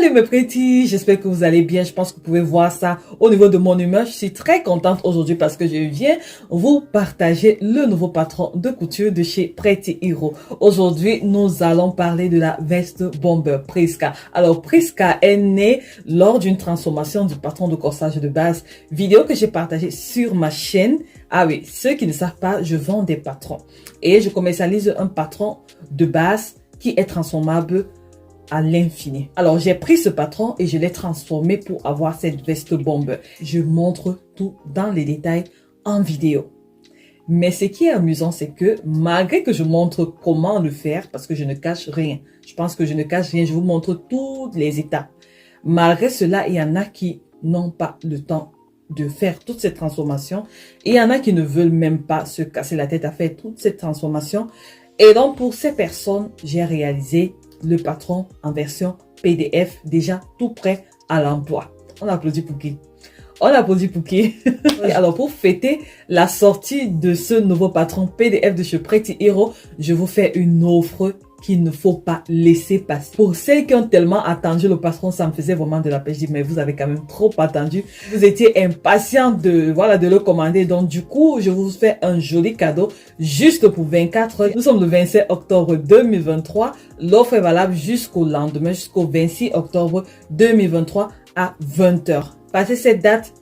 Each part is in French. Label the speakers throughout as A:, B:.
A: Salut mes petits, j'espère que vous allez bien. Je pense que vous pouvez voir ça au niveau de mon humeur. Je suis très contente aujourd'hui parce que je viens vous partager le nouveau patron de couture de chez Pretty Hero. Aujourd'hui, nous allons parler de la veste bomber Prisca. Alors, Prisca est née lors d'une transformation du patron de corsage de base, vidéo que j'ai partagée sur ma chaîne. Ah oui, ceux qui ne savent pas, je vends des patrons et je commercialise un patron de base qui est transformable à l'infini. Alors, j'ai pris ce patron et je l'ai transformé pour avoir cette veste bomber. Je montre tout dans les détails en vidéo. Mais ce qui est amusant, c'est que malgré que je montre comment le faire, parce que je ne cache rien, je pense que je ne cache rien, je vous montre toutes les étapes. Malgré cela, il y en a qui n'ont pas le temps de faire toutes ces transformations. Et il y en a qui ne veulent même pas se casser la tête à faire toutes ces transformations. Et donc, pour ces personnes, j'ai réalisé le patron en version PDF, déjà tout prêt à l'emploi. On applaudit pour qui? On applaudit pour qui? Alors, pour fêter la sortie de ce nouveau patron PDF de chez Pretty Hero, je vous fais une offre qu'il ne faut pas laisser passer. Pour celles qui ont tellement attendu le patron, ça me faisait vraiment de la peine. Je dis, mais vous avez quand même trop attendu. Vous étiez impatient de le commander. Donc, du coup, je vous fais un joli cadeau juste pour 24 heures. Nous sommes le 27 octobre 2023. L'offre est valable jusqu'au lendemain, jusqu'au 26 octobre 2023 à 20 heures. Passé cette date,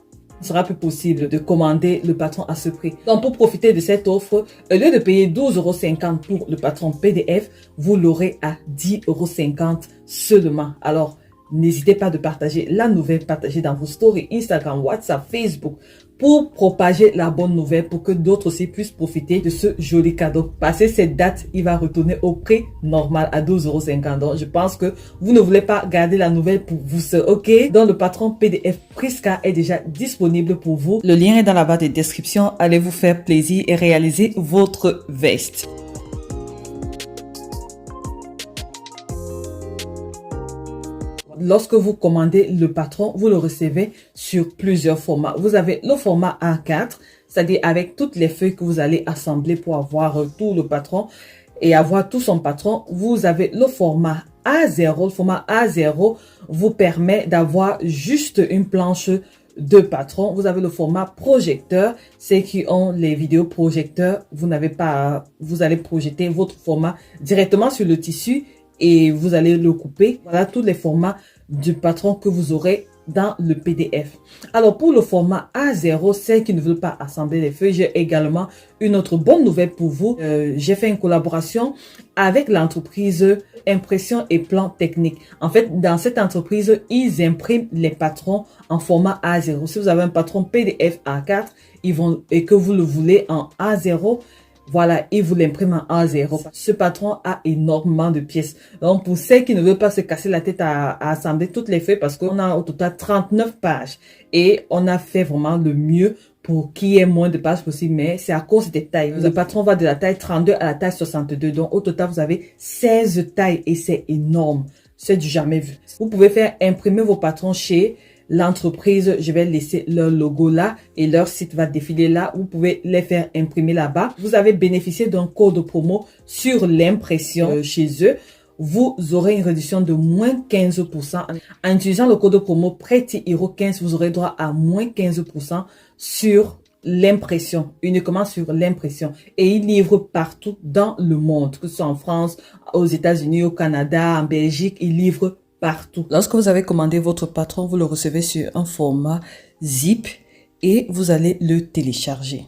A: il sera plus possible de commander le patron à ce prix. Donc, pour profiter de cette offre, au lieu de payer 12,50 € pour le patron PDF, vous l'aurez à 10,50 € seulement. Alors, n'hésitez pas de partager la nouvelle, partager dans vos stories, Instagram, WhatsApp, Facebook, pour propager la bonne nouvelle, pour que d'autres aussi puissent profiter de ce joli cadeau. Passé cette date, il va retourner au prix normal à 12,50 €. Donc, je pense que vous ne voulez pas garder la nouvelle pour vous seul, ok? Donc, le patron PDF Prisca est déjà disponible pour vous. Le lien est dans la barre de description. Allez vous faire plaisir et réaliser votre veste. Lorsque vous commandez le patron, vous le recevez sur plusieurs formats. Vous avez le format A4, c'est-à-dire avec toutes les feuilles que vous allez assembler pour avoir tout le patron et avoir tout son patron. Vous avez le format A0. Le format A0 vous permet d'avoir juste une planche de patron. Vous avez le format projecteur. Ceux qui ont les vidéos projecteurs, vous n'avez pas, vous allez projeter votre format directement sur le tissu et vous allez le couper. Voilà tous les formats du patron que vous aurez dans le PDF. Alors, pour le format A0, celles qui ne veulent pas assembler les feuilles, j'ai également une autre bonne nouvelle pour vous. J'ai fait une collaboration avec l'entreprise Impression et Plan Technique. En fait, dans cette entreprise, ils impriment les patrons en format A0. Si vous avez un patron PDF A4 et que vous le voulez en A0, voilà, il vous l'imprime en A0. Ce patron a énormément de pièces. Donc, pour celles qui ne veulent pas se casser la tête à assembler toutes les feuilles, parce qu'on a au total 39 pages. Et on a fait vraiment le mieux pour qu'il y ait moins de pages possible, mais c'est à cause des tailles. Le patron va de la taille 32 à la taille 62. Donc, au total, vous avez 16 tailles et c'est énorme. C'est du jamais vu. Vous pouvez faire imprimer vos patrons chez l'entreprise, je vais laisser leur logo là et leur site va défiler là. Vous pouvez les faire imprimer là-bas. Vous avez bénéficié d'un code promo sur l'impression chez eux. Vous aurez une réduction de moins 15%. En utilisant le code promo Pretty Hero 15, vous aurez droit à moins 15% sur l'impression, uniquement sur l'impression. Et ils livrent partout dans le monde, que ce soit en France, aux États-Unis, au Canada, en Belgique, ils livrent partout. Lorsque vous avez commandé votre patron, vous le recevez sur un format zip et vous allez le télécharger.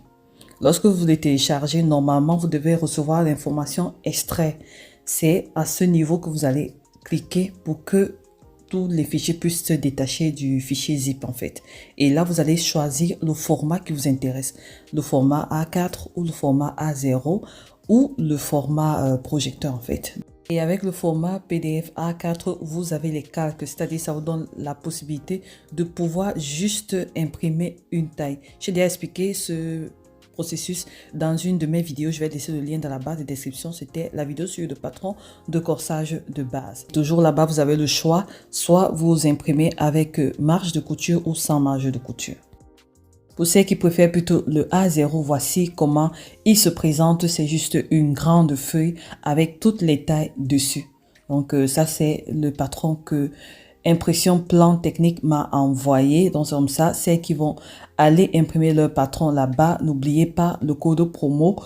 A: Lorsque vous le téléchargez, normalement, vous devez recevoir l'information extrait. C'est à ce niveau que vous allez cliquer pour que tous les fichiers puissent se détacher du fichier zip en fait. Et là, vous allez choisir le format qui vous intéresse. Le format A4 ou le format A0 ou le format projecteur en fait. Et avec le format PDF A4, vous avez les calques, c'est-à-dire ça vous donne la possibilité de pouvoir juste imprimer une taille. J'ai déjà expliqué ce processus dans une de mes vidéos. Je vais laisser le lien dans la barre de description. C'était la vidéo sur le patron de corsage de base. Toujours là-bas, vous avez le choix. Soit vous imprimez avec marge de couture ou sans marge de couture. Pour ceux qui préfèrent plutôt le A0, voici comment il se présente. C'est juste une grande feuille avec toutes les tailles dessus. Donc ça, c'est le patron que Impression Plan Technique m'a envoyé. Donc c'est comme ça, c'est qu'ils vont aller imprimer leur patron là-bas. N'oubliez pas le code promo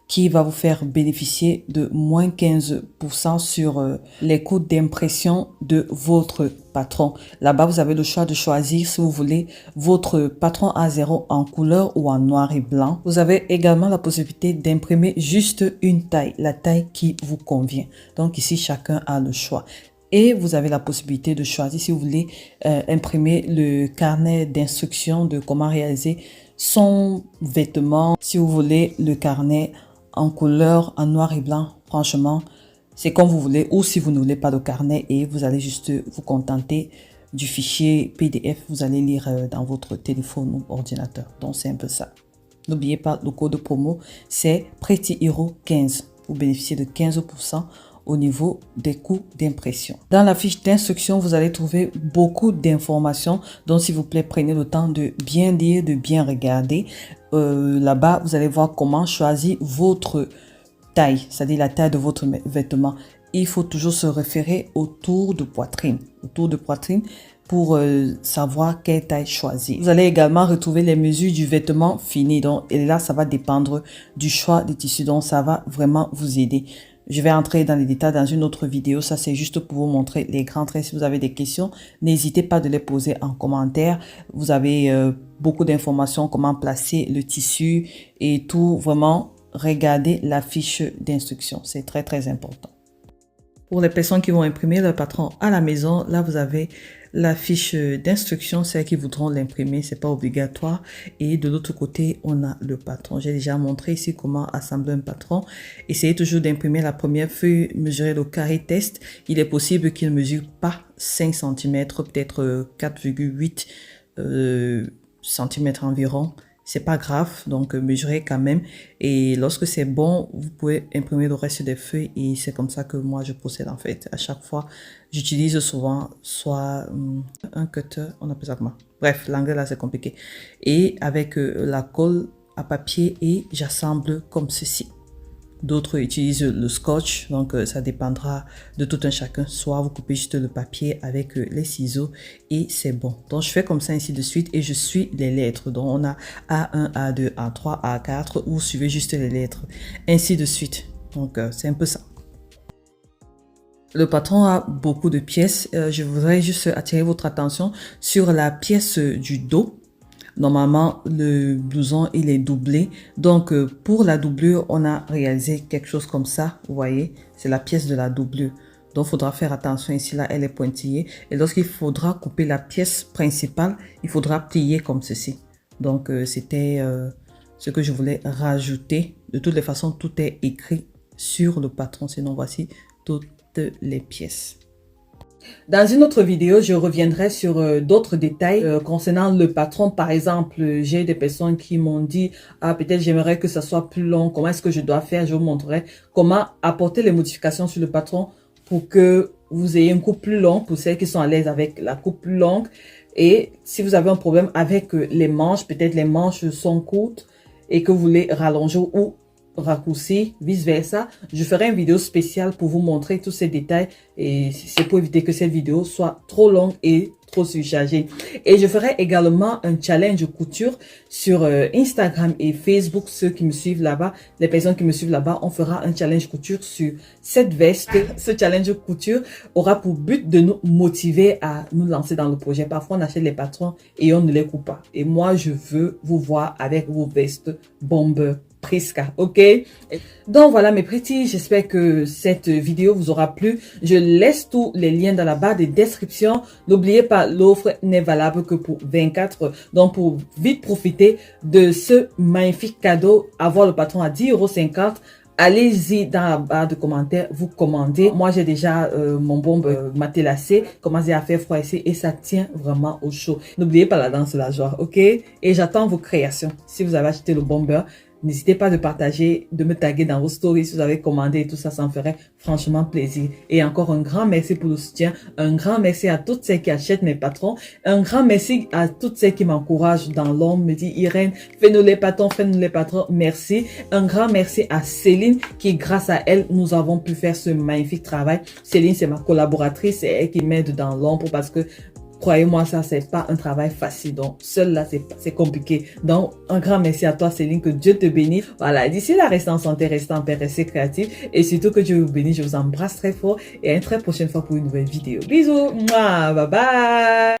A: qui va vous faire bénéficier de moins 15% sur les coûts d'impression de votre patron. Là-bas, vous avez le choix de choisir si vous voulez votre patron A0 en couleur ou en noir et blanc. Vous avez également la possibilité d'imprimer juste une taille, la taille qui vous convient. Donc ici, chacun a le choix. Et vous avez la possibilité de choisir si vous voulez imprimer le carnet d'instructions de comment réaliser son vêtement. Si vous voulez le carnet en couleur, en noir et blanc, franchement, c'est comme vous voulez. Ou si vous ne voulez pas de carnet et vous allez juste vous contenter du fichier PDF, vous allez lire dans votre téléphone ou ordinateur. Donc, c'est un peu ça. N'oubliez pas, le code promo, c'est Pretty Hero 15 pour bénéficier de 15% au niveau des coûts d'impression. Dans la fiche d'instruction, vous allez trouver beaucoup d'informations. Donc, s'il vous plaît, prenez le temps de bien lire, de bien regarder. Là-bas, vous allez voir comment choisir votre taille, c'est-à-dire la taille de votre vêtement. Il faut toujours se référer au tour de poitrine. Au tour de poitrine pour savoir quelle taille choisir. Vous allez également retrouver les mesures du vêtement fini. Donc, et là, ça va dépendre du choix des tissus. Donc, ça va vraiment vous aider. Je vais entrer dans les détails dans une autre vidéo. Ça, c'est juste pour vous montrer les grands traits. Si vous avez des questions, n'hésitez pas de les poser en commentaire. Vous avez beaucoup d'informations, comment placer le tissu et tout. Vraiment, regardez la fiche d'instruction. C'est très, très important. Pour les personnes qui vont imprimer leur patron à la maison, là, vous avez la fiche d'instruction, celles qui voudront l'imprimer, c'est pas obligatoire. Et de l'autre côté, on a le patron. J'ai déjà montré ici comment assembler un patron. Essayez toujours d'imprimer la première feuille, mesurer le carré test. Il est possible qu'il ne mesure pas 5 cm, peut-être 4,8 cm environ. C'est pas grave, donc mesurez quand même. Et lorsque c'est bon, vous pouvez imprimer le reste des feuilles. Et c'est comme ça que moi, je procède en fait. À chaque fois, j'utilise souvent soit un cutter, on appelle ça comment? Bref, l'anglais là, c'est compliqué. Et avec la colle à papier et j'assemble comme ceci. D'autres utilisent le scotch, donc ça dépendra de tout un chacun. Soit vous coupez juste le papier avec les ciseaux et c'est bon. Donc je fais comme ça ainsi de suite et je suis les lettres. Donc on a A1, A2, A3, A4. Vous suivez juste les lettres, ainsi de suite. Donc c'est un peu ça. Le patron a beaucoup de pièces. Je voudrais juste attirer votre attention sur la pièce du dos. Normalement, le blouson, il est doublé. Donc, pour la doublure, on a réalisé quelque chose comme ça. Vous voyez, c'est la pièce de la doublure. Donc, il faudra faire attention ici, là, elle est pointillée. Et lorsqu'il faudra couper la pièce principale, il faudra plier comme ceci. Donc, c'était ce que je voulais rajouter. De toutes les façons, tout est écrit sur le patron. Sinon, voici toutes les pièces. Dans une autre vidéo, je reviendrai sur d'autres détails concernant le patron. Par exemple, j'ai des personnes qui m'ont dit « Ah, peut-être j'aimerais que ça soit plus long. Comment est-ce que je dois faire ?» Je vous montrerai comment apporter les modifications sur le patron pour que vous ayez une coupe plus longue, pour celles qui sont à l'aise avec la coupe plus longue. Et si vous avez un problème avec les manches, peut-être les manches sont courtes et que vous voulez rallonger ou raccourci, vice versa, je ferai une vidéo spéciale pour vous montrer tous ces détails et c'est pour éviter que cette vidéo soit trop longue et trop surchargée. Et je ferai également un challenge couture sur Instagram et Facebook. Ceux qui me suivent là-bas, les personnes qui me suivent là-bas, on fera un challenge couture sur cette veste. Ce challenge couture aura pour but de nous motiver à nous lancer dans le projet. Parfois, on achète les patrons et on ne les coupe pas. Et moi, je veux vous voir avec vos vestes bomber. Prisca, ok? Donc voilà mes petits, j'espère que cette vidéo vous aura plu. Je laisse tous les liens dans la barre de description. N'oubliez pas, l'offre n'est valable que pour 24 heures. Donc pour vite profiter de ce magnifique cadeau, avoir le patron à 10,50 €, allez-y dans la barre de commentaires, vous commandez. Moi, j'ai déjà mon bombe matelassé, commencé à faire froid ici et ça tient vraiment au chaud. N'oubliez pas la danse de la joie, ok? Et j'attends vos créations. Si vous avez acheté le bomber, N'hésitez pas de partager, de me taguer dans vos stories si vous avez commandé et tout ça, ça me ferait franchement plaisir. Et encore un grand merci pour le soutien, un grand merci à toutes celles qui achètent mes patrons, un grand merci à toutes celles qui m'encouragent dans l'ombre, me dit Irène, fais-nous les patrons, fais-nous les patrons, merci. Un grand merci à Céline qui, grâce à elle, nous avons pu faire ce magnifique travail. Céline, c'est ma collaboratrice, c'est elle qui m'aide dans l'ombre parce que croyez-moi, ça, c'est pas un travail facile. Donc, seul là, c'est compliqué. Donc, un grand merci à toi, Céline. Que Dieu te bénisse. Voilà. D'ici là, restez en santé, restez en paix, restez créatifs. Et surtout que Dieu vous bénisse. Je vous embrasse très fort. Et à une très prochaine fois pour une nouvelle vidéo. Bisous. Mouah, bye bye.